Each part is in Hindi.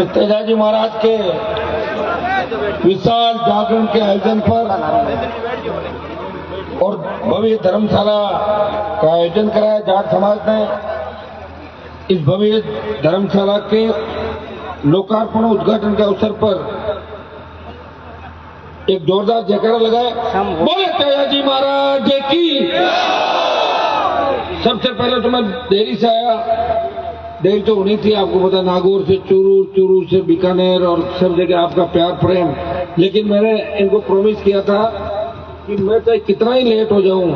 तेजाजी महाराज के विशाल जागरण के आयोजन पर और भव्य धर्मशाला का आयोजन कराया जाट समाज ने। इस भव्य धर्मशाला के लोकार्पण उद्घाटन के अवसर पर एक जोरदार जयकारा लगाया। बोले तेजाजी महाराज की। सबसे पहले तो मैं देरी से आया, देरी तो होनी थी, आपको पता, नागौर से चूरू, चूरू से बीकानेर और सब जगह आपका प्यार प्रेम। लेकिन मैंने इनको प्रॉमिस किया था कि मैं चाहे कितना ही लेट हो जाऊं,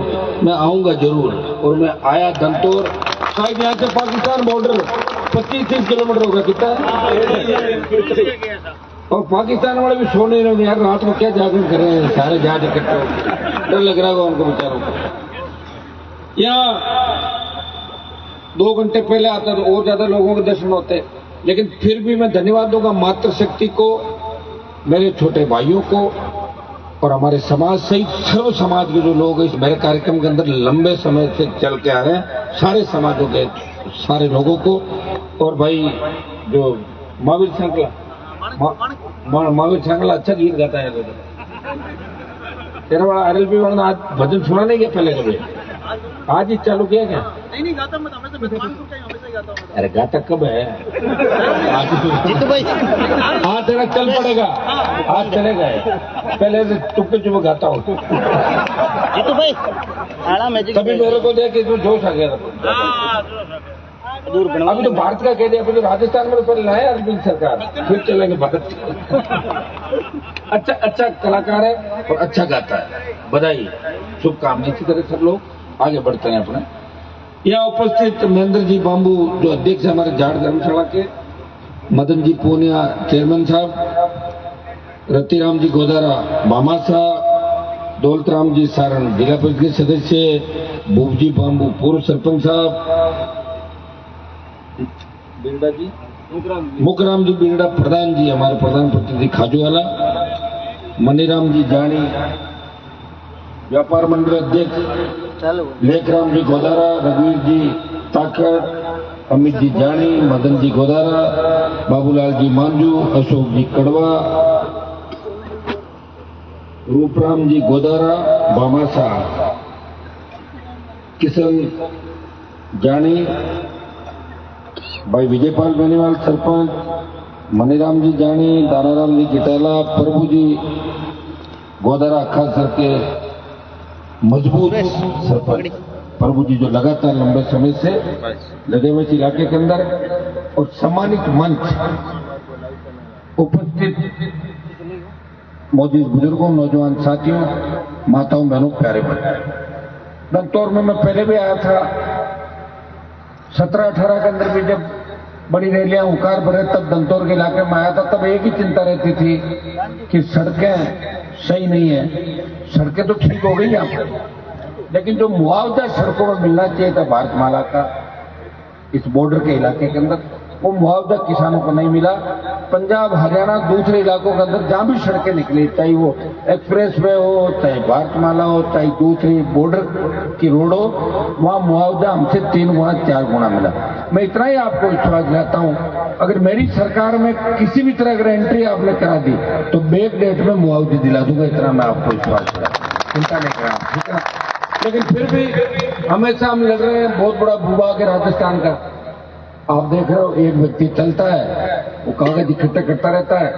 मैं आऊंगा जरूर। और मैं आया दंतौर। शायद यहाँ से पाकिस्तान बॉर्डर 25-30 किलोमीटर होगा, कितना है? और पाकिस्तान वाले भी सो नहीं रहे यार, रात में क्या जागरण कर रहे हैं, सारे जाट इकट्ठे होकर। डर लग रहा होगा उनको बेचारों को। यहाँ 2 घंटे पहले आता तो और ज्यादा लोगों के दर्शन होते, लेकिन फिर भी मैं धन्यवाद दूंगा मातृशक्ति को, मेरे छोटे भाइयों को और हमारे समाज सहित सर्व समाज के जो लोग इस मेरे कार्यक्रम के अंदर लंबे समय से चल के आ रहे हैं, सारे समाजों के सारे लोगों को। और भाई जो महावीर श्रृंखला, महावीर श्रृंखला अच्छा गीत गाता है। तेरा बड़ा RLP वाला आज भजन सुना नहीं गया पहले कभी? आज ही चालू किया क्या? नहीं गाता मैं हमेशा हमेशा गाता हूं। अरे गाता कब है? आज जीतू भाई, आज तेरा चल पड़ेगा, आज चलेगा। पहले से चुपके चुप गाता हूँ जीतू भाई। तभी मेरे को देख इसमें जोश आ गया था। अभी तो भारत का कह दिया, अभी तो राजस्थान में तो पहले लाए अरविंद सरकार, फिर चलेंगे भारत। अच्छा कलाकार है और अच्छा गाता है, बधाई, शुभकामनाएं। इसी तरह सब लोग आगे बढ़ते हैं अपने। यहाँ उपस्थित महेंद्र जी बांबू जो अध्यक्ष है हमारे जाट धर्मशाला के, मदन जी पूनिया चेयरमैन साहब, रतिराम जी गोदारा बामासा, दौलतराम जी सारण जिला परिषद के सदस्य, भूपजी बांबू पूर्व सरपंच साहब, बिरडा जी मुकराम जी बिरडा प्रधान जी हमारे प्रधान प्रतिनिधि खाजूवाला, मनीराम जी जानी व्यापार मंडल अध्यक्ष, लेखराम जी गोदारा, रघुवीर जी ताकत, अमित जी जानी, मदन जी गोदारा, बाबूलाल जी मांझू, अशोक जी कड़वा, रूपराम जी गोदारा बामासा, किशन जानी, भाई विजयपाल बेनीवाल सरपंच, मनीराम जी जानी, दानाराम जी गिटाला, प्रभु जी गोदारा खास करके मजबूत सरपंच प्रभु जी जो लगातार लंबे समय से लगे हुए इलाके के अंदर। और सम्मानित मंच उपस्थित मौजूद बुजुर्गों, नौजवान साथियों, माताओं, बहनों, प्यारे बच्चों, दंतौर में मैं पहले भी आया था 17-18 के अंदर भी, जब बड़ी रैलियां उकार भरे तब दंतौर के इलाके में आया था। तब एक ही चिंता रहती थी कि सड़कें सही नहीं है। सड़कें तो ठीक हो गई यहाँ पर, लेकिन जो मुआवजा सड़कों में मिलना चाहिए था भारतमाला का, इस बॉर्डर के इलाके के अंदर, वो मुआवजा किसानों को नहीं मिला। पंजाब, हरियाणा, दूसरे इलाकों के अंदर जहां भी सड़कें निकली, चाहे वो एक्सप्रेस वे हो, चाहे भारतमाला हो, चाहे दूसरी बॉर्डर की रोड हो, वहां मुआवजा हमसे 3 गुना 4 गुना मिला। मैं इतना ही आपको विश्वास दिलाता हूं, अगर मेरी सरकार में किसी भी तरह अगर एंट्री आपने करा दी तो बैक डेट में मुआवजे दिला दूंगा, इतना मैं आपको विश्वास दिलाता हूं, चिंता नहीं करा, ठीक है। लेकिन फिर भी हमेशा हम लग रहे हैं, बहुत बड़ा भूभाग है राजस्थान का। आप देख रहे हो, एक व्यक्ति चलता है, वो कागज इकट्ठा करता रहता है,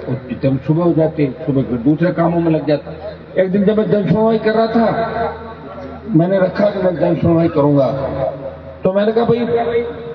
और जब सुबह हो जाती है, सुबह फिर दूसरे कामों में लग जाता है। एक दिन जब मैं जनसुनवाई कर रहा था, मैंने रखा कि मैं जनसुनवाई करूंगा, तो मैंने कहा भाई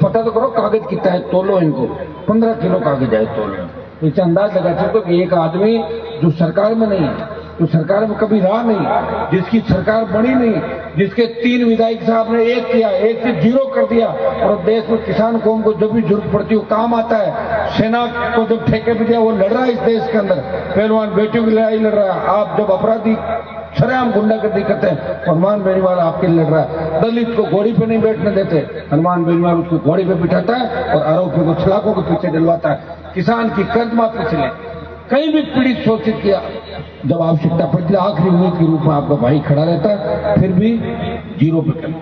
पता तो करो कागज कितना है, तोलो इनको। 15 किलो कागज है, तोलो। इससे अंदाज लगा सकते हो कि एक आदमी जो सरकार में नहीं है, जो सरकार में कभी रहा नहीं, जिसकी सरकार बनी नहीं, जिसके 3 विधायक साहब ने 1 किया, 1 से 0 कर दिया, और देश में किसान कौम को जब भी जरूरत पड़ती है वो काम आता है। सेना को जब ठेके पे दिया, वो लड़ रहा है इस देश के अंदर, पहलवान बेटियों की लड़ाई लड़ रहा है। आप जब अपराधी सरेआम गुंडागर्दी करते हैं, हनुमान बेनीवाल आपके लिए लड़ रहा है। दलित को घोड़ी पे नहीं बैठने देते, हनुमान बेनीवाल उसको घोड़ी पे बिठाता है और आरोपियों को सलाखों के पीछे डलवाता है। किसान की कर्ज माफी से ले, कहीं भी पीड़ित शोषित किया जब आवश्यकता पड़ती है आखिरी उम्मीद के रूप में आपका भाई खड़ा रहता है, फिर भी जीरो पे कर,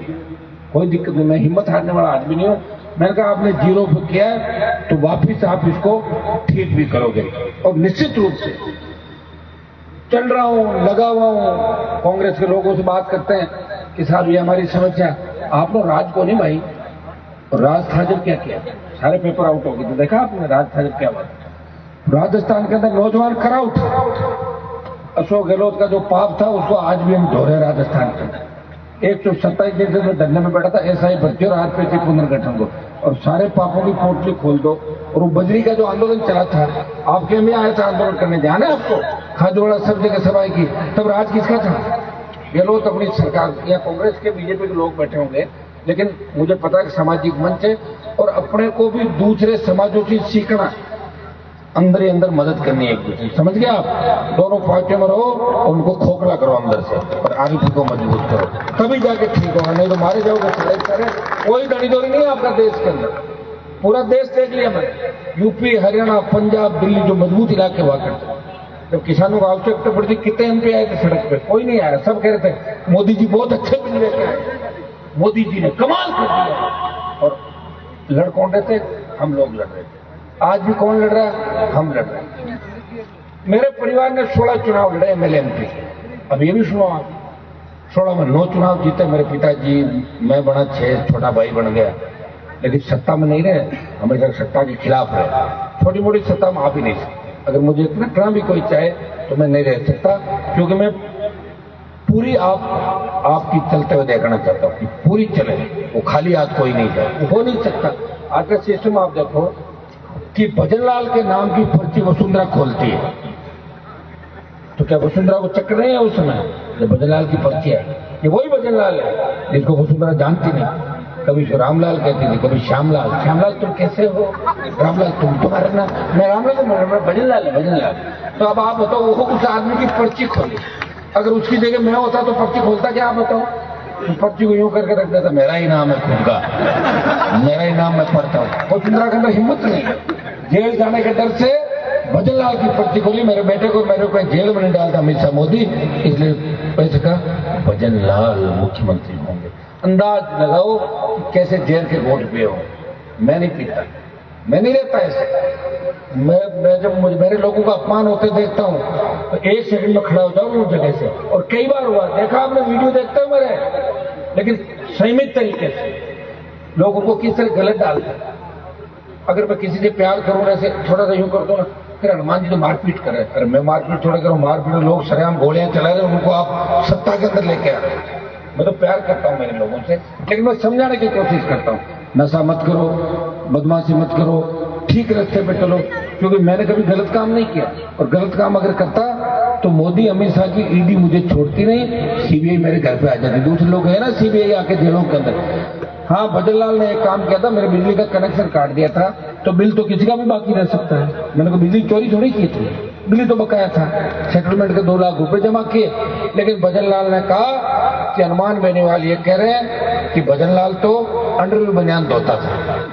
कोई दिक्कत नहीं। मैं हिम्मत हारने वाला आदमी नहीं हूँ। मैंने कहा आपने जीरो पे किया है तो वापिस आप इसको ठीक भी करोगे। और निश्चित रूप से चल रहा हूं, लगा हुआ हूं, कांग्रेस के लोगों से बात करते हैं कि साहब ये हमारी समस्या। आप लोग राज को नहीं भाई, और राज था जब क्या किया, सारे पेपर आउट हो गए, तो देखा आपने राज था जब क्या बात। राजस्थान के अंदर नौजवान खरा उठा, अशोक गहलोत का जो पाप था उसको आज भी हम धो रहे राजस्थान के अंदर। 127 दिन से मैं धरने में बैठा था, ऐसा ही भर्ती और हाथ पे थी पुनर्गठन को, और सारे पापों की पोटली खोल दो। और वो बजरी का जो आंदोलन चला था, आपके में आया था आंदोलन करने, ध्यान है आपको, खाजोड़ा सब जगह सभाएं की, तब राज किसका था? गहलोत अपनी सरकार या कांग्रेस के बीजेपी के लोग बैठे होंगे, लेकिन मुझे पता है कि सामाजिक मंच है और अपने को भी दूसरे समाजों से सीखना, अंदर ही अंदर मदद करनी है एक दूसरे, समझ गए आप? दोनों पार्टियों में रहो और उनको खोखला करो अंदर से और आगे को मजबूत करो, तभी जाके ठीक होगा, नहीं तो मारे जाओगे चढ़ाई करें। कोई दड़ीदोरी नहीं है आपका देश के अंदर, पूरा देश देख लिया मैंने, यूपी, हरियाणा, पंजाब, दिल्ली, जो मजबूत इलाके हुआ करते, जब किसानों को आवश्यकता पड़ती कितने एमपी आए थे सड़क पे, कोई नहीं आया, सब कह रहे थे मोदी जी बहुत अच्छे बिल लेके आए, मोदी जी ने कमाल कर दिया। और लड़ कौन रहे थे? हम लोग लड़ रहे थे। आज भी कौन लड़ रहा है? हम लड़ रहे हैं। मेरे परिवार ने 16 चुनाव लड़े एमएलए एमपी, अब ये भी सुनो आप, 16 में 9 चुनाव जीते मेरे पिताजी, मैं बना 6, छोटा भाई बन गया, लेकिन सत्ता में नहीं रहे, हमेशा सत्ता के खिलाफ रहे। छोटी मोटी सत्ता में आ भी नहीं सकते, अगर मुझे इतना भी कोई चाहे तो मैं नहीं रह सकता, क्योंकि मैं पूरी आपकी चलते हुए देखना चाहता हूँ कि पूरी चले, वो खाली हाथ कोई नहीं जाए, वो हो नहीं सकता। आज का सिस्टम आप देखो कि भजनलाल के नाम की पर्ची वसुंधरा खोलती है, तो क्या वसुंधरा को चक्कर नहीं है उस समय जब भजनलाल की पर्ची है? ये वही भजनलाल है जिसको वसुंधरा जानती नहीं, कभी तो रामलाल कहती थी, कभी श्यामलाल। श्यामलाल तुम कैसे हो? रामलाल तुम तुम्हारा ना, मैं रामलाल, मैं भजनलाल है, भजनलाल। तो अब आप बताओ, वो उस आदमी की पर्ची खोली, अगर उसकी जगह मैं होता तो पर्ची खोलता क्या? आप बताओ। तो पर्ची को यूं करके रख देता, मेरा ही नाम है खुद का, मेरा ही नाम मैं पढ़ता हूँ। वसुंधरा के अंदर हिम्मत नहीं, जेल जाने के डर से भजनलाल की पर्ची खोली, मेरे बेटे को मेरे को जेल में नहीं डालता अमित शाह मोदी, इसलिए पैसे का भजनलाल मुख्यमंत्री होंगे। अंदाज लगाओ कैसे जेल के घोट पिए हो। मैं नहीं पीता, मैं नहीं रहता ऐसे। मैं जब मेरे लोगों का अपमान होते देखता हूं तो 1 सेकंड में खड़ा हो जाऊं उस जगह से, और कई बार हुआ, देखा आपने, वीडियो देखते हो मेरे, लेकिन संयमित तरीके से लोगों को किस तरह गलत डालते हैं। अगर मैं किसी से प्यार करूं, ऐसे थोड़ा सा यूं कर दूं ना, फिर हनुमान जी तो मारपीट कर रहे हैं, अरे मैं मारपीट थोड़ा करूं, मारपीट लोग सरेआम गोलियां चला रहे हैं, उनको आप सत्ता के अंदर लेके आ रहे हैं। मैं तो प्यार करता हूं मेरे लोगों से, लेकिन मैं समझाने की कोशिश करता हूं, नशा मत करो, बदमाशी मत करो, ठीक रास्ते पे चलो, क्योंकि मैंने कभी गलत काम नहीं किया, और गलत काम अगर करता तो मोदी अमित शाह की ईडी मुझे छोड़ती नहीं, सीबीआई मेरे घर पे आ जाती। दूसरे लोग है ना सीबीआई आके जेलों के अंदर। हाँ, भजनलाल ने एक काम किया था, मेरे बिजली का कनेक्शन काट दिया था, तो बिल तो किसी का भी बाकी रह सकता है, मैंने को बिजली चोरी थोड़ी की थी, बिल तो बकाया था, सेटलमेंट के 2 लाख रुपए जमा किए। लेकिन भजनलाल ने कहा कि हनुमान बेनीवाल ये कह रहे हैं कि भजनलाल तो अंडरवेयर बनियान धोता था,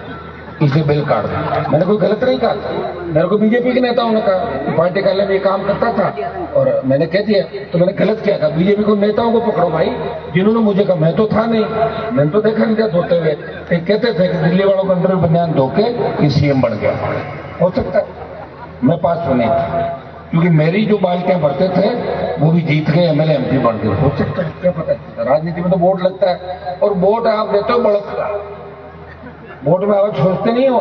इसे बिल काट दो। मैंने कोई गलत नहीं कहा, मेरे को बीजेपी के नेताओं ने कहा पार्टी कार्यालय में ये काम करता था और मैंने कह दिया, तो मैंने गलत किया था। बीजेपी को नेताओं को पकड़ो भाई, जिन्होंने मुझे कहा, मैं तो था नहीं, मैंने तो देखा नहीं था धोते हुए। कहते थे कि दिल्ली वालों को अंडरवेयर बनियान धो के सीएम बन गया, हो सकता है, मैं पास होने थी, क्योंकि मेरी जो बाल्टियां भरते थे वो भी जीत गए, एमएलए एमपी बन गए, हो सकता है, क्या पता। राजनीति में तो वोट लगता है, और वोट आप देते हो बड़क का, वोट में आप सोचते नहीं हो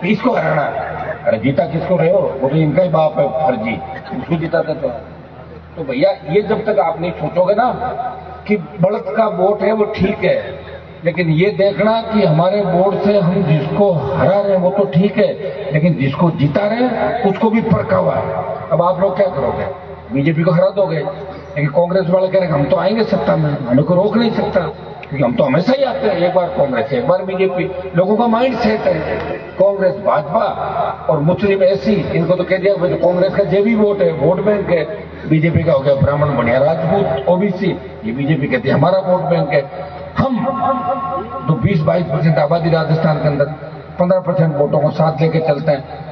किसको हराना है, अरे जीता किसको रहे हो, वो तो इनका ही बाप है फर्जी, उसको जिताते तो भैया ये जब तक आप नहीं सोचोगे ना कि बढ़त का वोट है वो ठीक है, लेकिन ये देखना कि हमारे वोट से हम जिसको हरा रहे हैं वो तो ठीक है, लेकिन जिसको जिता रहे हैं उसको भी परखा हुआ है। अब आप लोग क्या करोगे? बीजेपी को हरा दोगे, लेकिन कांग्रेस वाले कह रहे हैं हम तो आएंगे सत्ता में, हमें को रोक नहीं सकता, क्योंकि हम तो हमेशा ही आते हैं, एक बार कांग्रेस एक बार बीजेपी। लोगों का माइंड सेट है कांग्रेस भाजपा और मुस्लिम एसी, इनको तो कह दिया तो कांग्रेस का जेबी वोट है, वोट बैंक है, बीजेपी का हो गया ब्राह्मण बनिया राजपूत ओबीसी, ये बीजेपी कहती है हमारा वोट बैंक है। हम तो 20-22% आबादी राजस्थान के अंदर 15% वोटों को साथ लेके चलते हैं।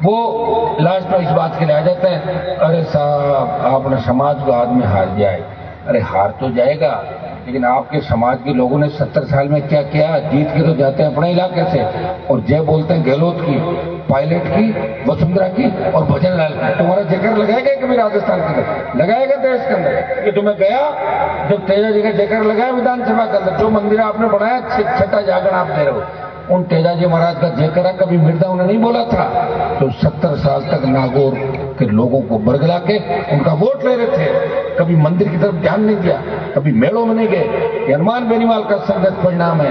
वो लास्ट में इस बात के लिए आ जाते हैं, अरे साहब आपने समाज को आदमी हार जाए। अरे हार तो जाएगा, लेकिन आपके समाज के लोगों ने 70 साल में क्या किया? जीत के तो जाते हैं अपने इलाके से, और जय बोलते हैं गहलोत की, पायलट की, वसुंधरा की और भजन लाल की। तुम्हारा जिक्र लगाएगा कभी राजस्थान के अंदर? लगाएगा देश के अंदर? कि तुम्हें गया जब तेजा जी का जिक्र लगाया विधानसभा के अंदर, जो मंदिर आपने बनाया छठा जागरण आप दे रहे हो, उन तेजाजी महाराज का जिक्र कभी मृदा उन्हें नहीं बोला था? तो 70 साल तक नागौर के लोगों को बरगला के उनका वोट ले रहे थे, कभी मंदिर की तरफ ध्यान नहीं दिया, कभी मेलों में नहीं गए। हनुमान बेनीवाल का संगत परिणाम है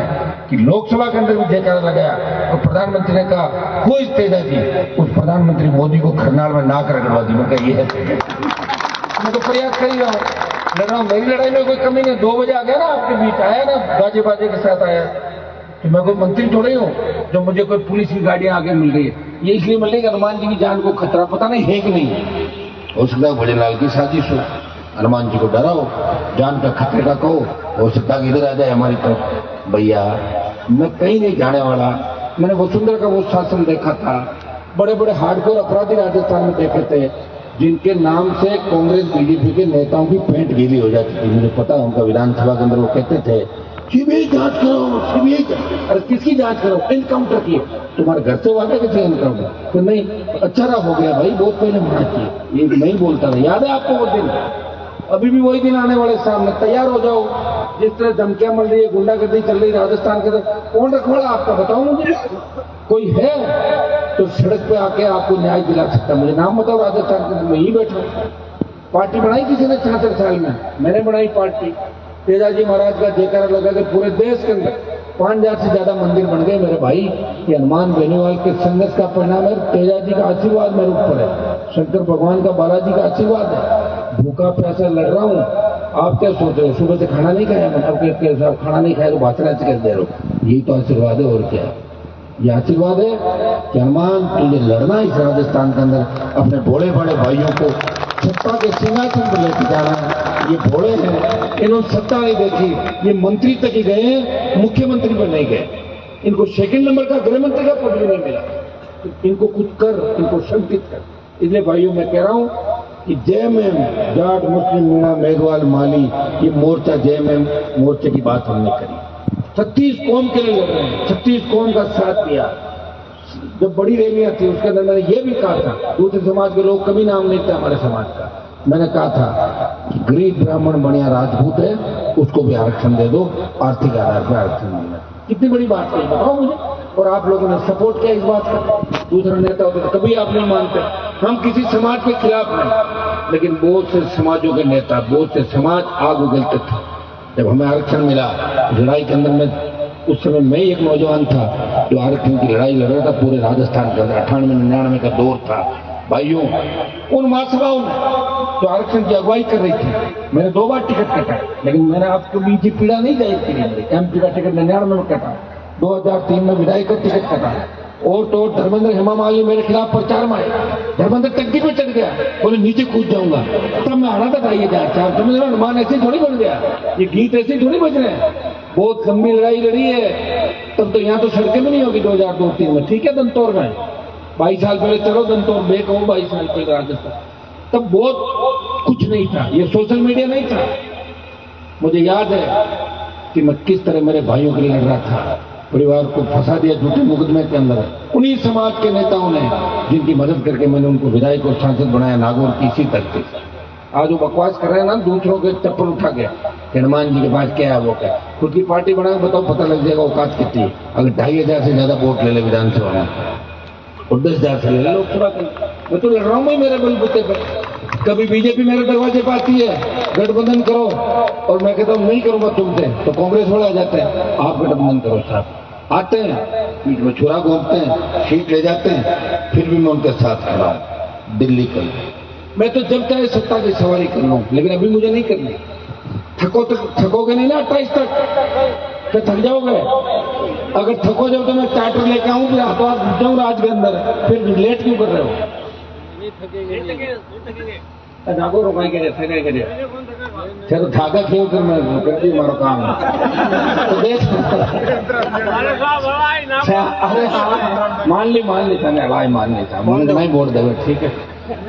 कि लोकसभा के अंदर भी जयकारा लगाया और प्रधानमंत्री ने कहा हु इज तेजाजी, उस प्रधानमंत्री मोदी को खरनाल में नाक रगड़वा दी। मैं ये है मैं तो प्रयास कर ही रहा हूँ, लड़ रहा हूँ, मेरी लड़ाई में कोई कमी नहीं। 2 बजे आ गया ना आपके बीच, आया ना बाजे बाजे के साथ आया, तो मैं कोई मंत्री थोड़े हूँ जो मुझे कोई पुलिस की गाड़ियां आगे मिल रही है। ये इसलिए मिल रही है कि हनुमान जी की जान को खतरा पता नहीं है कि नहीं। हो सकता है भजनलाल की साजिश हो, हनुमान जी को डराओ, जान का खतरे का कहो, हो सकता है इधर आ जाए हमारी तरफ। भैया मैं कहीं नहीं जाने वाला। मैंने वसुंधरा का वो शासन देखा था, बड़े बड़े हार्डकोर अपराधी राजस्थान में देखे थे जिनके नाम से कांग्रेस बीजेपी के नेताओं की पेंट गीली हो जाती थी। मुझे पता है उनका विधानसभा के अंदर वो कहते थे सीबीआई जांच करो, सीबीआई। अरे किसकी जांच करो? एनकाउंटर की। तुम्हारे घर से वादा किसी एनकाउंटर तो नहीं? अच्छा रहा हो गया भाई, बहुत पहले मना किए, ये नहीं बोलता था। याद है आपको वो दिन? अभी भी वही दिन आने वाले सामने, तैयार हो जाओ। जिस तरह धमकियां मिल रही है, गुंडागर्दी चल रही राजस्थान के अंदर, कौन रखवाड़ा आपका बताओ मुझे? कोई है तो सड़क पे आके आपको न्याय दिला सकता। मुझे नाम बताओ राजस्थान के अंदर, मैं ही बैठा। पार्टी बनाई किसी ने 66 साल में? मैंने बनाई पार्टी। तेजाजी महाराज का जयकारा लगा के पूरे देश के अंदर 5000 से ज्यादा मंदिर बन गए मेरे भाई। ये हनुमान बेनीवाल के संघर्ष का परिणाम है। तेजाजी का आशीर्वाद मेरे ऊपर है, शंकर भगवान का, बालाजी का आशीर्वाद है। भूखा प्यासा लड़ रहा हूँ। आप क्या सोच रहे हो? सुबह से खाना नहीं खाया, मतलब खाना नहीं खाया तो भाषण कर दे रहे हो? यही तो आशीर्वाद है, और क्या है? ये आशीर्वाद है कि हनुमान तुझे लड़ना इस राजस्थान के अंदर, अपने भोले बड़े भाइयों को सत्ता के सिंहासन पर लेके जाना है। ये भोले हैं, इन्होंने सत्ता नहीं देखी, ये मंत्री तक ही गए हैं, मुख्यमंत्री पर नहीं गए। इनको सेकंड नंबर का गृह मंत्री का पद भी नहीं मिला। तो इनको कुछ कर, इनको शंकित कर। इसलिए भाइयों मैं कह रहा हूं कि जेएमएम, जाट मुस्लिम मीणा मेघवाल माली, ये मोर्चा जेएमएम मोर्चे की बात हमने करी। 36 कौम के लिए लड़ रहे हैं, 36 कौम का साथ दिया। जब बड़ी रैलियां थी उसके अंदर मैंने ये भी कहा था, दूसरे समाज के लोग कभी नाम नहीं थे हमारे समाज का। मैंने कहा था कि गरीब ब्राह्मण बढ़िया राजपूत है, उसको भी आरक्षण दे दो, आर्थिक आधार पर आरक्षण मिलना। कितनी बड़ी बात है बताओ मुझे। और आप लोगों ने सपोर्ट किया इस बात का। दूसरा नेता होते तो कभी आप नहीं मानते। हम किसी समाज के खिलाफ नहीं, लेकिन बहुत से समाजों के नेता, बहुत से समाज आग उगलते थे। जब हमें आरक्षण मिला लड़ाई के अंदर में, उस समय मैं एक नौजवान था जो आरक्षण की लड़ाई लड़ रहा था पूरे राजस्थान के अंदर। 98-99 का दौर था भाइयों। उन महासभाओं में जो आरक्षण की अगुवाई कर रही थी, मैंने 2 बार टिकट कटा, लेकिन मैंने आपको बीच ही पीड़ा नहीं जाहिर की। एमपी का टिकट 99 में कटा, 2003 में विधायक का टिकट कटा। और तो धर्मेंद्र हेमा मालिनी मेरे खिलाफ प्रचार में आए। धर्मेंद्र टंकी पे चढ़ गया, बोले नीचे कूद जाऊंगा। तब मैं हरा था ये जाए समझ रहा, हनुमान ऐसे थोड़ी बन गया, ये गीत ऐसे थोड़ी बज रहे हैं। बहुत लंबी लड़ाई लड़ी है। तब तो यहाँ तो सड़कें भी नहीं होगी 2002-03 में, ठीक है दंतौर में 22 साल पहले चलो दंतौर बेक हो 22 साल पहले राजस्थान, तब बहुत कुछ नहीं था, ये सोशल मीडिया नहीं था। मुझे याद है कि मैं किस तरह मेरे भाइयों के लिए लड़ रहा था। परिवार को फंसा दिया झूठे मुकदमे के अंदर उन्हीं समाज के नेताओं ने, जिनकी मदद करके मैंने उनको विधायक और सांसद बनाया नागौर की इसी धरती से। आज वो बकवास कर रहे हैं ना दूसरों के चप्पल उठा के, हनुमान जी के पास क्या है वो क्या, खुद की पार्टी बनाए बताओ, पता लग जाएगा औकात कितनी है। अगर 2500 से ज्यादा वोट ले ले विधानसभा में और 10,000 से ले ले लोकसभा के, मैं तो लड़ रहा हूँ मेरे बलबूते पर। कभी बीजेपी मेरे दरवाजे पर आती है गठबंधन करो, और मैं कहता हूँ नहीं करूंगा तुमसे, तो कांग्रेस वाले आ जाते हैं आप गठबंधन करो साहब। आते हैं पीठ में छुरा घूमते हैं, सीट ले जाते हैं, फिर भी मैं उनके साथ खड़ा हूं। दिल्ली कर मैं तो जब चाहे सत्ता की सवारी कर लूं, लेकिन अभी मुझे नहीं करनी। थकोगे नहीं ना 28 तक, क्या थक जाओगे? अगर थको जाओ तो मैं चार्टर लेके आऊं, फिर हाथों हाथ जाऊं राज के अंदर, फिर लेट क्यों कर रहे हो? जागो रोकाई के जैसे नहीं करे फिर धागा खेल कर मैं कर दी मारो काम तो देश अरे हाँ मान ली था अलाई मान ली था नहीं वोट देवे ठीक है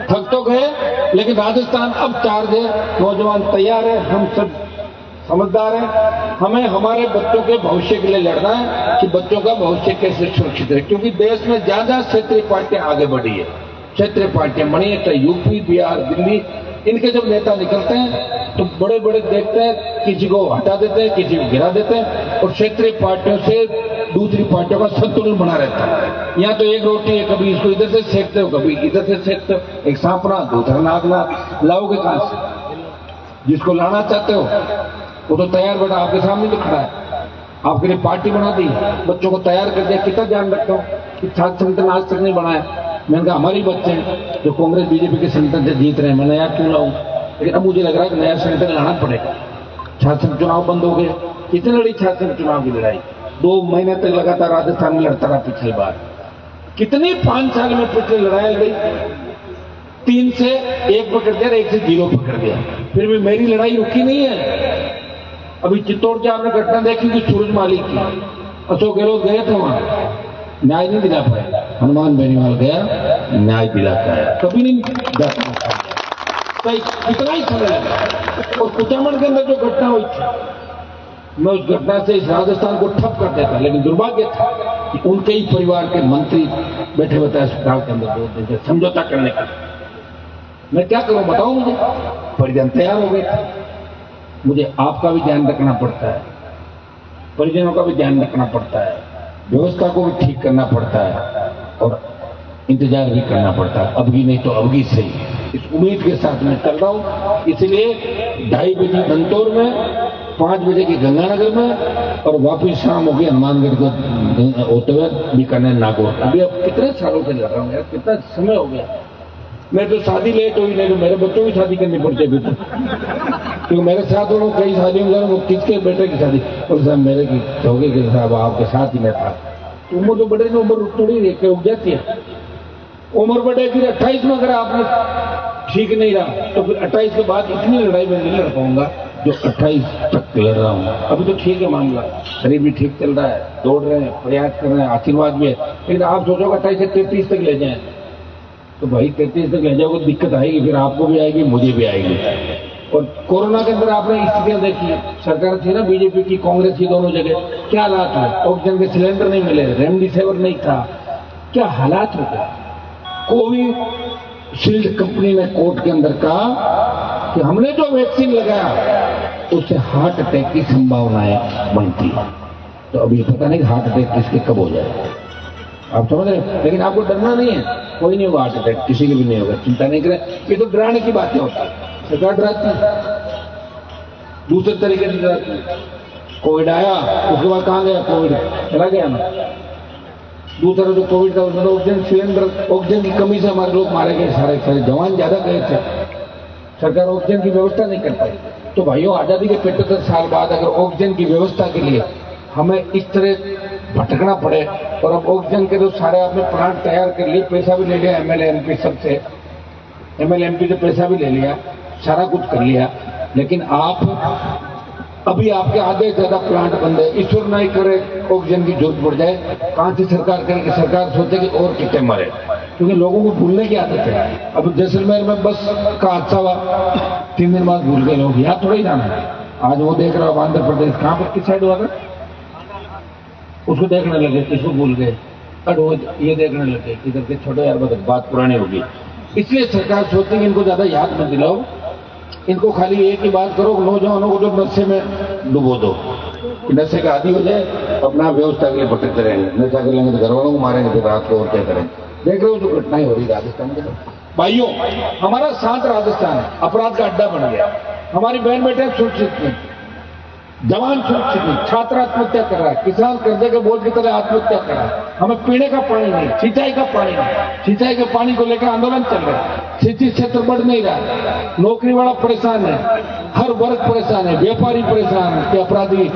थक तो गए लेकिन राजस्थान अब चार्ज है नौजवान तैयार है हम सब समझदार है हमें हमारे बच्चों के भविष्य के लिए लड़ना है कि बच्चों का भविष्य कैसे सुरक्षित रहे क्योंकि देश में ज्यादा क्षेत्रीय पार्टियां आगे बढ़ी है क्षेत्रीय पार्टियां मनी चाहे यूपी बिहार दिल्ली इनके जब नेता निकलते हैं तो बड़े बड़े देखते हैं किसी को हटा देते हैं किसी को गिरा देते हैं और क्षेत्रीय पार्टियों से दूसरी पार्टियों का संतुलन बना रहता है यहाँ तो एक रोटी है कभी इसको इधर से सेकते हो कभी इधर से सेकते हो एक सांपना दूसरा नागना लाओगे कहां से जिसको लाना चाहते हो वो तो तैयार बैठा आपके सामने तो खड़ा है आपके लिए पार्टी बना दी बच्चों को तैयार कर दिया कितना ध्यान रखता हूँ कि छात्र संगठन आज तक नहीं बनाया मैंने कहा हमारे बच्चे हैं जो कांग्रेस बीजेपी के संगठन से जीत रहे हैं मैंने यार क्यों लाऊं लेकिन अब मुझे लग रहा है कि नया संगठन लाना पड़ेगा छात्र चुनाव बंद हो गए कितने लड़ी छात्र चुनाव की लड़ाई 2 महीने तक लगातार राजस्थान में लड़ता रहा पिछली बार कितनी 5 साल में पिछले लड़ाई लड़ी 3 से 1 पकड़ दिया 1 से 0 पकड़ दिया फिर भी मेरी लड़ाई रुकी नहीं है अभी चित्तौड़ की आपने घटना देखी कि सूरज मालिक की अशोक गहलोत गए थे वहां न्याय नहीं दिला पाए हनुमान बेनीवाल गया न्याय दिला पाया कभी नहीं जाता कितना ही समय लगा और कुचामन के अंदर जो घटना हुई थी मैं उस घटना से इस राजस्थान को ठप कर देता लेकिन दुर्भाग्य था कि उनके ही परिवार के मंत्री बैठे हुए थे अस्पताल के अंदर 2 दिन से समझौता करने का मैं क्या करूं बताओ मुझे परिजन तैयार हो गए थे मुझे आपका भी ध्यान रखना पड़ता है परिजनों का भी ध्यान रखना पड़ता है व्यवस्था को भी ठीक करना पड़ता है और इंतजार भी करना पड़ता है अबकी नहीं तो अबकी से इस उम्मीद के साथ मैं चल रहा हूं इसलिए 2:30 बजे दंतौर में 5 बजे की गंगानगर में और वापिस शाम होगी हनुमानगढ़ को होते हुए बीकानेर नागौर अभी अब कितने सालों से लड़ रहा हूँ यार कितना समय हो गया मैं तो शादी लेट हुई नहीं तो मेरे बच्चों की शादी करनी पड़ती है क्योंकि मेरे साथ लोग कई शादियों में वो किसके बेटे की शादी और साहब मेरे की होगी कि साहब आपके साथ ही मैं था तो उम्र तो बढ़े उम्र थोड़ी रुक जाती है उम्र बढ़े फिर 28 में अगर आपने ठीक नहीं रहा तो फिर 28 के बाद इतनी लड़ाई में नहीं लड़ पाऊंगा जो 28 तक लड़ रहा हूँ अभी तो ठीक है मामला शरीर भी ठीक चल रहा है दौड़ रहे हैं प्रयास कर रहे हैं आशीर्वाद भी है लेकिन आप सोचोगे 28 से 33 तक ले जाए तो भाई 33 तक ले जाओगे दिक्कत आएगी फिर आपको भी आएगी मुझे भी आएगी और कोरोना के अंदर आपने स्थितियां देखी सरकार थी ना बीजेपी की कांग्रेस की दोनों जगह क्या हालात हुए ऑक्सीजन के सिलेंडर नहीं मिले रेमडेसिविर नहीं था क्या हालात हो गए कोविशील्ड कंपनी ने कोर्ट के अंदर कहा कि हमने जो वैक्सीन लगाया उससे हार्ट अटैक की संभावनाएं बनती है तो अब ये पता नहीं हार्ट अटैक किसके कब हो जाए आप समझ रहे लेकिन आपको डरना नहीं है कोई नहीं होगा हार्ट अटैक किसी के भी नहीं होगा चिंता नहीं करें ये तो डराने की बातें होती है सरकार डराती है दूसरे तरीके से डराती है कोविड आया उसके बाद कहां गया कोविड चला गया ना दूसरा जो कोविड था उसमें ऑक्सीजन सिलेंडर ऑक्सीजन की कमी से हमारे लोग मारे गए सारे जवान ज्यादा गए थे सरकार ऑक्सीजन की व्यवस्था नहीं कर पाई तो भाइयों आजादी के 75 साल बाद अगर ऑक्सीजन की व्यवस्था के लिए हमें इस तरह भटकना पड़े और अब ऑक्सीजन के तो सारे आपने प्लांट तैयार कर लिए पैसा भी ले लिया एमएलए एमपी सबसे एमएलए एमपी से पैसा भी ले लिया सारा कुछ कर लिया लेकिन आप अभी आपके आधे से ज्यादा प्लांट बंद है ईश्वर नहीं करे ऑक्सीजन की जरूरत पड़ जाए कहां से सरकार करे कि सरकार सोचे कि और कितने मरे क्योंकि लोगों को भूलने की आदत है अब जैसलमेर में बस का हादसा हुआ 3 दिन बाद भूल गए लोग यहाँ थोड़ा ही जाना है आज वो देख रहा हूँ आंध्र प्रदेश कहां पर किस साइड हुआ था उसको देखने लगे इसको भूल गए अब वो ये देखने लगे इधर के छोटे यार बात पुरानी होगी इसलिए सरकार सोचती है इनको ज्यादा याद मत दिलाओ इनको खाली एक ही बात करो नौजवानों को जो नशे में डुबो दो नशे का आदि हो जाए अपना व्यवस्था के लिए भटकते रहेंगे नशा कर लेंगे तो घर वालों को मारेंगे फिर रात को और क्या करेंगे देख रहे हो जो घटनाएं हो रही राजस्थान के भाइयों हमारा शांत राजस्थान अपराध का अड्डा बन गया हमारी बहन बेटे सुरक्षित नहीं जवान सुरक्षित नहीं छात्र आत्महत्या कर रहा है किसान कर्जे के बोझ की तरह आत्महत्या कर रहा है हमें पीने का पानी नहीं सिंचाई का पानी नहीं सिंचाई के पानी को लेकर आंदोलन चल रहा है सिंचाई क्षेत्र बढ़ नहीं रहा नौकरी वाला परेशान है हर वर्ग परेशान है व्यापारी परेशान है कि अपराधी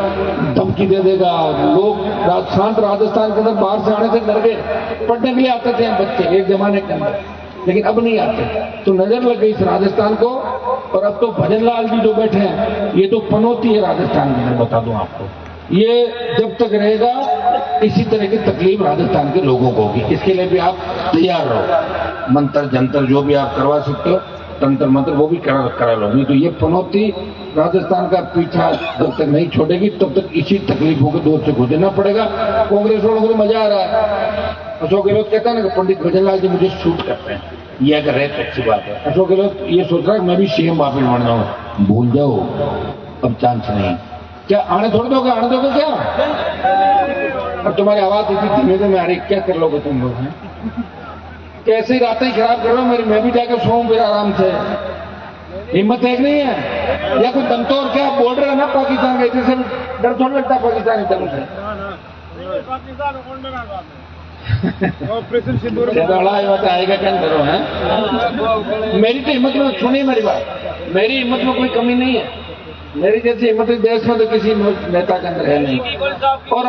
धमकी दे देगा लोग शांत राजस्थान के अंदर बाहर से आने से डर गए पढ़ने के लिए आते थे बच्चे एक जमाने के अंदर लेकिन अब नहीं आते। तो नजर लग गई इस राजस्थान को, और अब तो भजन लाल जी जो बैठे हैं ये तो पनौती है राजस्थान की। मैं बता दूं आपको, ये जब तक रहेगा इसी तरह की तकलीफ राजस्थान के लोगों को होगी। इसके लिए भी आप तैयार रहो, मंत्र जंतर जो भी आप करवा सकते हो, तंत्र मंत्र वो भी करा लो। नहीं तो ये पनौती राजस्थान का पीछा जब तक नहीं छोड़ेगी तब तक इसी तकलीफों के दौर से गुजरना पड़ेगा। कांग्रेस वालों को मजा आ रहा है। अशोक गहलोत कहता है ना कि पंडित भजनलाल जी मुझे शूट करते हैं, ये अगर है तो अच्छी बात है। अशोक गहलोत ये सोच रहा है मैं भी सीएम वापिस बन जाऊं। भूल जाओ, अब चांस नहीं। क्या आने थोड़ी दोगे? आने दोगे क्या? अब तुम्हारी आवाज इतनी धीमे धीमे आ रही, क्या कर लोगे तुम लोग? हैं कैसे रातें खराब कर रहे हो मेरी। मैं भी जाकर सोऊं फिर आराम से। हिम्मत है कि नहीं है? या कोई दमतोड़ क्या बोल रहे हो ना पाकिस्तान का, इतने से डर थोड़ा लगता पाकिस्तानी तरफ से। ऑपरेशन सिंदूर आएगा क्या करो है। मेरी तो हिम्मत में, सुनिए मेरी बात, मेरी हिम्मत में कोई कमी नहीं है। मेरी जैसी हिम्मत देश में तो किसी नेता के अंदर है नहीं, और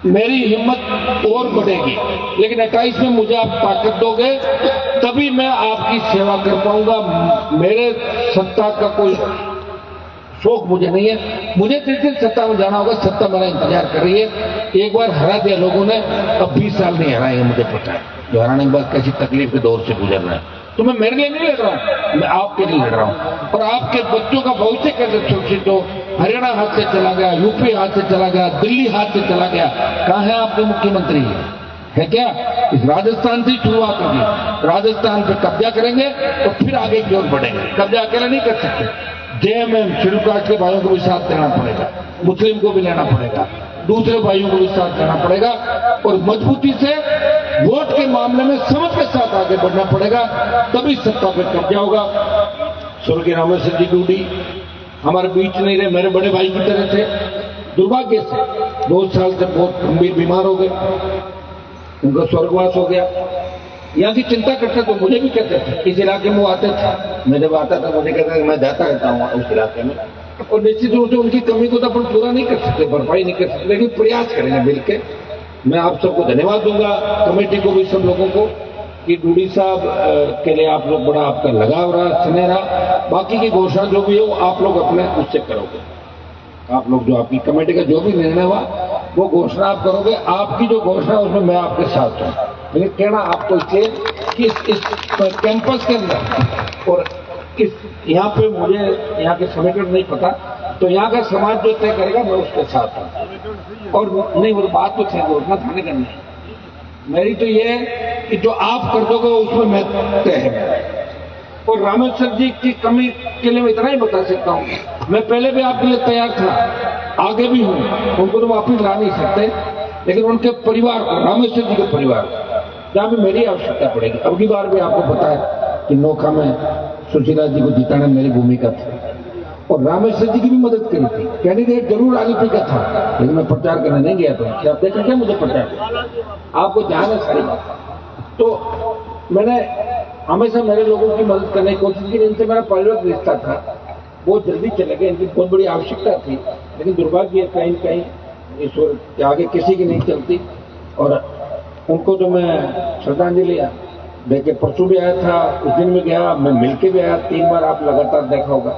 मेरी हिम्मत और बढ़ेगी। लेकिन 28 में मुझे आप ताकत दोगे तभी मैं आपकी सेवा कर पाऊंगा। मेरे सत्ता का कोई शौक मुझे नहीं है। मुझे जिस दिन सत्ता में जाना होगा, सत्ता मेरा इंतजार कर रही है। एक बार हरा दिया लोगों ने, अब 20 साल नहीं हराएंगे, मुझे पता है। जो हराने के बाद कैसी तकलीफ के दौर से गुजरना है। तो मैं मेरे लिए नहीं लड़ रहा हूं, मैं आपके लिए लड़ रहा हूं। और आपके बच्चों का भविष्य कैसे सुरक्षित हो। हरियाणा हाथ से चला गया, यूपी हाथ से चला गया, दिल्ली हाथ से चला गया, कहां है आपके मुख्यमंत्री? है क्या? इस राजस्थान से शुरुआत होगी। राजस्थान पे कब्जा करेंगे तो फिर आगे की ओर बढ़ेंगे। कब्जा अकेले नहीं कर सकते। जेएमएम शेड्यूल कास्ट के भाइयों को भी साथ देना पड़ेगा, मुस्लिम को भी लेना पड़ेगा, दूसरे भाइयों को भी साथ देना पड़ेगा, और मजबूती से वोट के मामले में समझ के साथ आगे बढ़ना पड़ेगा, तभी सत्ता पे कब्जा होगा। स्वर्गीय रामेश्वर जी डूडी हमारे बीच नहीं रहे, मेरे बड़े भाई की तरह थे। दुर्भाग्य से 2 साल से बहुत गंभीर बीमार हो गए, उनका स्वर्गवास हो गया। यहाँ की चिंता करते तो मुझे भी कहते थे, इस इलाके में वो आते थे, मैं जब आता था मुझे कहते थे मैं जाता रहता हूँ उस इलाके में। और निश्चित रूप से उनकी कमी को तो अपन पूरा नहीं कर सकते, भरपाई नहीं कर सकते, लेकिन प्रयास करेंगे मिलके। मैं आप सबको धन्यवाद दूंगा, कमेटी को भी, सब लोगों को, कि डूडी साहब के लिए आप लोग बड़ा आपका लगाव रहा, स्नेह रहा। बाकी की घोषणा जो भी है वो आप लोग अपने उससे करोगे। आप लोग जो आपकी कमेटी का जो भी निर्णय हुआ वो घोषणा आप करोगे। आपकी जो घोषणा उसमें मैं आपके साथ हूँ। लेकिन कहना आपको इसलिए कि इस कैंपस के अंदर और इस यहाँ पे मुझे यहाँ के समीकरण नहीं पता, तो यहाँ का समाज जो तय करेगा मैं उसके साथ हूँ। और नहीं, वो बात तो है, घोषणा थाने करनी है। मेरी तो ये है कि जो आप कर दोगे उसमें मैं तय है। और रामेश्वर जी की कमी के लिए मैं इतना ही बता सकता हूँ, मैं पहले भी आपके लिए तैयार था, आगे भी हूँ। उनको तो वापिस ला नहीं सकते, लेकिन उनके परिवार को, रामेश्वर जी के परिवार को जहाँ भी मेरी आवश्यकता पड़ेगी। अब की बार भी आपको पता है कि नोखा में सुशीला जी को जिताना मेरी भूमिका थी, और रामेश्वर जी की भी मदद करी थी। कैंडिडेट जरूर आगे का था, लेकिन मैं प्रचार करने नहीं गया था। क्या आप देखें क्या मुझे प्रचार, आपको ध्यान है सारी बात। तो मैंने हमेशा मेरे लोगों की मदद करने की कोशिश की। इनसे मेरा पारिवारिक रिश्ता था, बहुत जल्दी चले गए, इनकी बहुत बड़ी आवश्यकता थी, लेकिन दुर्भाग्य कहीं कहीं ईश्वर के आगे किसी की नहीं चलती। और उनको जो मैं श्रद्धांजलि देखे परसों भी आया था, उस दिन में गया, मैं मिलके भी आया, 3 बार आप लगातार देखा होगा।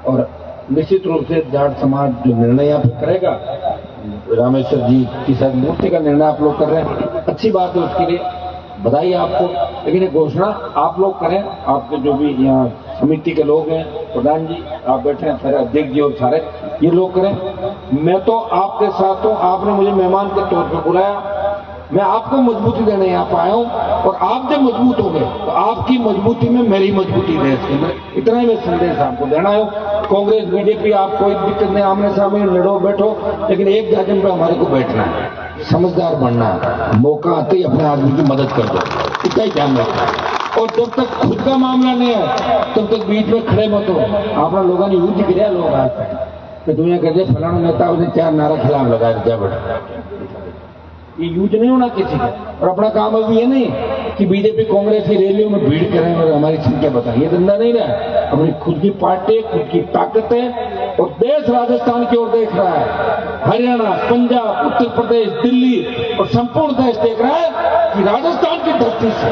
और निश्चित रूप से जाट समाज जो निर्णय यहाँ पे करेगा, रामेश्वर जी की शायद मूर्ति का निर्णय आप लोग कर रहे हैं, अच्छी बात है, उसके लिए बधाई आपको। लेकिन ये घोषणा आप लोग करें, आपके जो भी यहाँ समिति के लोग हैं, प्रधान जी आप बैठे हैं, सारे अध्यक्ष जी और सारे ये लोग करें। मैं तो आपके साथ हूँ, आपने मुझे मेहमान के तौर पर बुलाया, मैं आपको मजबूती देने यहाँ पर आया हूँ। और आप जब मजबूत हो गए तो आपकी मजबूती में मेरी मजबूती देश के अंदर, इतना ही मैं संदेश आपको देना है। कांग्रेस बीजेपी आप कोई दिक्कत नहीं, आमने सामने लड़ो बैठो, लेकिन एक जगह पे हमारे को बैठना है, समझदार बनना है, मौका आते ही अपने आदमी की मदद कर दो, इतना ही ध्यान रखना। और जब तक खुद का मामला नहीं है तब तक बीच में खड़े मत हो। अपना लोगों ने यूज गिरा लोग आज तक दुनिया कहते फलाना नेता उसे 4 नारा खिलाफ लगा दिया, बड़ा ये यूज नहीं होना किसी का। और अपना काम अभी ये नहीं कि बीजेपी कांग्रेस की रैलियों में भीड़ करें और हमारी संख्या बताएं, ये धंधा नहीं रहा। अपनी खुद की पार्टी, खुद की ताकत है, और देश राजस्थान की ओर देख रहा है, हरियाणा, पंजाब, उत्तर प्रदेश, दिल्ली और संपूर्ण देश देख रहा है कि राजस्थान की धरती से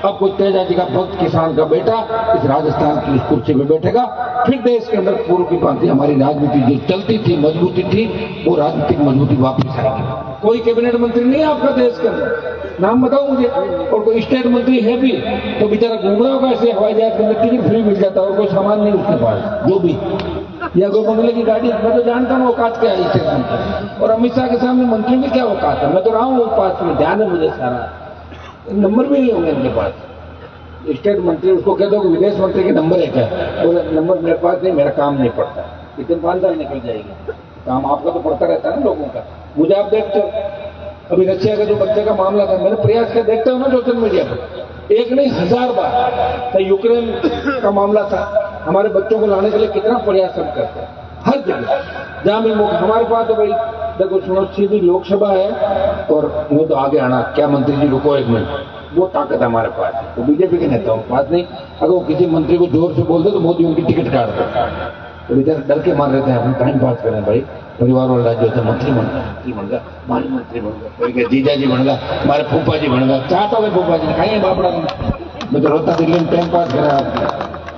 अब कोई तेजा जी का भक्त किसान का बेटा इस राजस्थान की उस कुर्सी में बैठेगा, फिर देश के अंदर पूर्व की भांति हमारी राजनीति जो चलती थी, मजबूती थी, वो राजनीतिक मजबूती वापस आएगी। कोई कैबिनेट मंत्री नहीं है आपका देश के अंदर, नाम बताओ मुझे। और कोई स्टेट मंत्री है भी तो बेचारा घूम रहा होगा ऐसे, हवाई जहाज के अंदर टिकट फ्री मिल जाता है और कोई सामान नहीं उसके पास, जो भी, या कोई बंगले की गाड़ी। मैं तो जानता हूँ औकात क्या है स्टेट मंत्री, और अमित शाह के सामने मंत्रियों की क्या औकात है। मैं तो रहा हूँ उस पास में, ध्यान है मुझे सारा, नंबर भी नहीं होंगे इनके पास। स्टेट मंत्री उसको कह दो कि विदेश मंत्री के नंबर है क्या, और नंबर मेरे पास नहीं, मेरा काम नहीं पड़ता। इतने 5 साल निकल जाएगी, काम आपका तो पड़ता रहता है ना लोगों का। मुझे आप देखते हो, अभी रशिया का जो बच्चे का मामला था, मैंने प्रयास किया, देखते हो ना सोशल मीडिया पर, एक नहीं 1000 बार। तो यूक्रेन का मामला था, हमारे बच्चों को लाने के लिए कितना प्रयास हम करते हैं हर जगह जहां भी मौका हमारे पास। तो भाई देखो, सुनो, सीधी लोकसभा है और वो तो आगे आना, क्या मंत्री जी रुको एक मिनट, वो ताकत हमारे पास है। तो बीजेपी के नेताओं के पास नहीं। अगर वो किसी मंत्री को जोर से बोल दे तो मोदी उनकी टिकट काट देता है। तो बेचारे डर के मार रहे थे, हम टाइम पास करें भाई, परिवार वाला राज्य होता, मंत्री बन गया, माली मंत्री बन गया, कोई कहे जीजा जी बन गया, हमारे फूफा जी बन गया। चाहता हुए फूफा जी खाइए बापड़ा, मैं तो रोता दिल्ली में टाइम पास करा,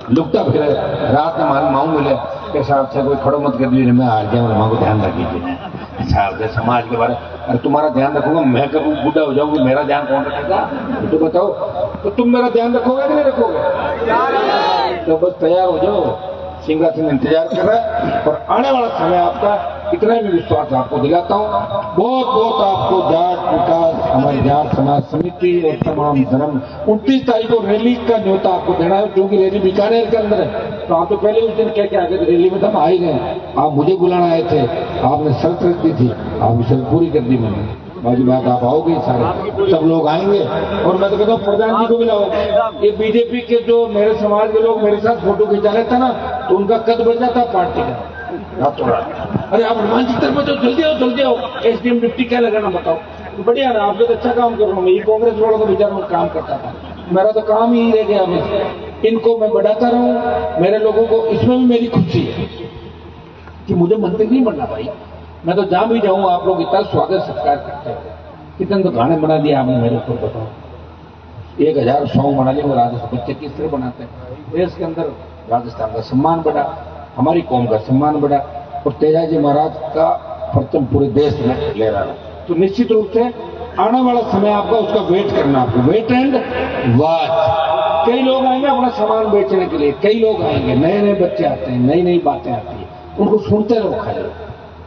लुकता फिर रात में हमारे माऊ मिले के साहब से कोई खड़ो मत कर दीजिए, मैं हार गया, माँ को ध्यान रखिए साहब से समाज के बारे। अरे तुम्हारा ध्यान रखूंगा मैं, करूँ बूढ़ा हो जाऊंगी, मेरा ध्यान कौन रखेगा? तो बताओ, तो तुम मेरा ध्यान रखोगे कि नहीं रखोगे? तो बस तैयार हो जाओ, सिंहासन इंतजार कर रहा है। और आने वाला समय आपका, इतना भी विश्वास आपको दिलाता हूँ, बहुत बहुत आपको जाट विकास, हमारी जाट समाज समिति और तमाम धर्म 29 तारीख को रैली का न्योता आपको देना है, क्योंकि रैली बीकानेर के अंदर है। तो आप तो पहले उस दिन कह के आ गए थे, रैली में तो हम आ ही गए, आप मुझे बुलाना आए थे, आपने शर्त रख दी थी, आपकी शर्त पूरी कर दी मैंने। बाकी बात आप आओगे, सारे सब लोग आएंगे। और मैं तो कहता हूँ प्रधान जी को भी लाओ। ये बीजेपी के जो मेरे समाज के लोग मेरे साथ फोटो खिंचा लेते ना, तो उनका कद बढ़ जाता पार्टी का। अरे आप हनुमान जी तरफ में तो जल्दी आओ, एसडीएम डिप्टी क्या लगाना बताओ। तो बढ़िया ना, आप तो अच्छा काम कर रहा हूँ। ये कांग्रेस वालों का बेचारा काम करता था, मेरा तो काम ही रह गया। इनको मैं बढ़ाता रहूं, मेरे लोगों को इसमें भी मेरी खुशी है कि मुझे मंत्री नहीं बनना भाई। मैं तो जहां भी जाऊं आप लोग इतना स्वागत सत्कार करते हैं। कितने तो गाने बना दिए आपने मेरे ऊपर, बताओ 1000 सॉन्ग बना लिए। राजस्थान बच्चे किस तरह बनाते हैं, देश के अंदर राजस्थान का सम्मान बढ़ा, हमारी कौम का सम्मान बढ़ा, और तेजाजी महाराज का परचम पूरे देश में ले रहा है। तो निश्चित रूप से आने वाला समय आपका, उसका वेट करना, आपको वेट एंड वॉच। कई लोग आएंगे अपना सामान बेचने के लिए, कई लोग आएंगे, नए नए बच्चे आते हैं, नई नई बातें आती है, उनको सुनते रहो खाली।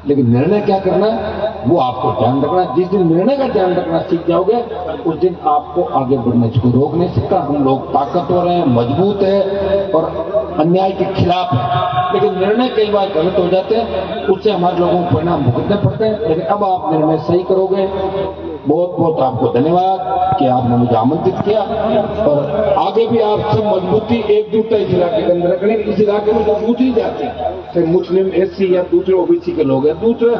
लेकिन निर्णय क्या करना है वो आपको ध्यान रखना। जिस दिन निर्णय का ध्यान रखना सीख जाओगे, उस दिन आपको आगे बढ़ने से कोई रोक नहीं सकता। हम लोग ताकतवर हैं, मजबूत है और अन्याय के खिलाफ है, लेकिन निर्णय कई बार गलत हो जाते हैं, उससे हमारे लोगों को परिणाम भुगतने पड़ते हैं। लेकिन अब आप निर्णय सही करोगे। बहुत बहुत आपको धन्यवाद कि आपने मुझे आमंत्रित किया, और आगे भी आप सब मजबूती एकजुटता इस इलाके के अंदर रखने। इस इलाके में जो दूसरी जाति है, चाहे मुस्लिम, एससी या दूसरे ओबीसी के लोग हैं, दूसरे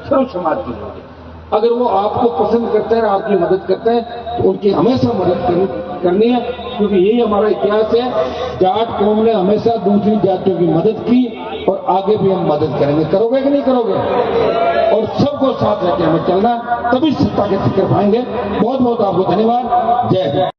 सर्व समाज के लोग हैं, अगर वो आपको पसंद करते हैं, आपकी मदद करते हैं, तो उनकी हमेशा मदद करनी है, क्योंकि यही हमारा इतिहास है। जाट कौम ने हमेशा दूसरी जातियों की मदद की और आगे भी हम मदद करेंगे। करोगे कि नहीं करोगे? और सबको साथ लेके हमें चलना, तभी सत्ता के शिखर पाएंगे। बहुत बहुत आपको धन्यवाद। जय हिंद।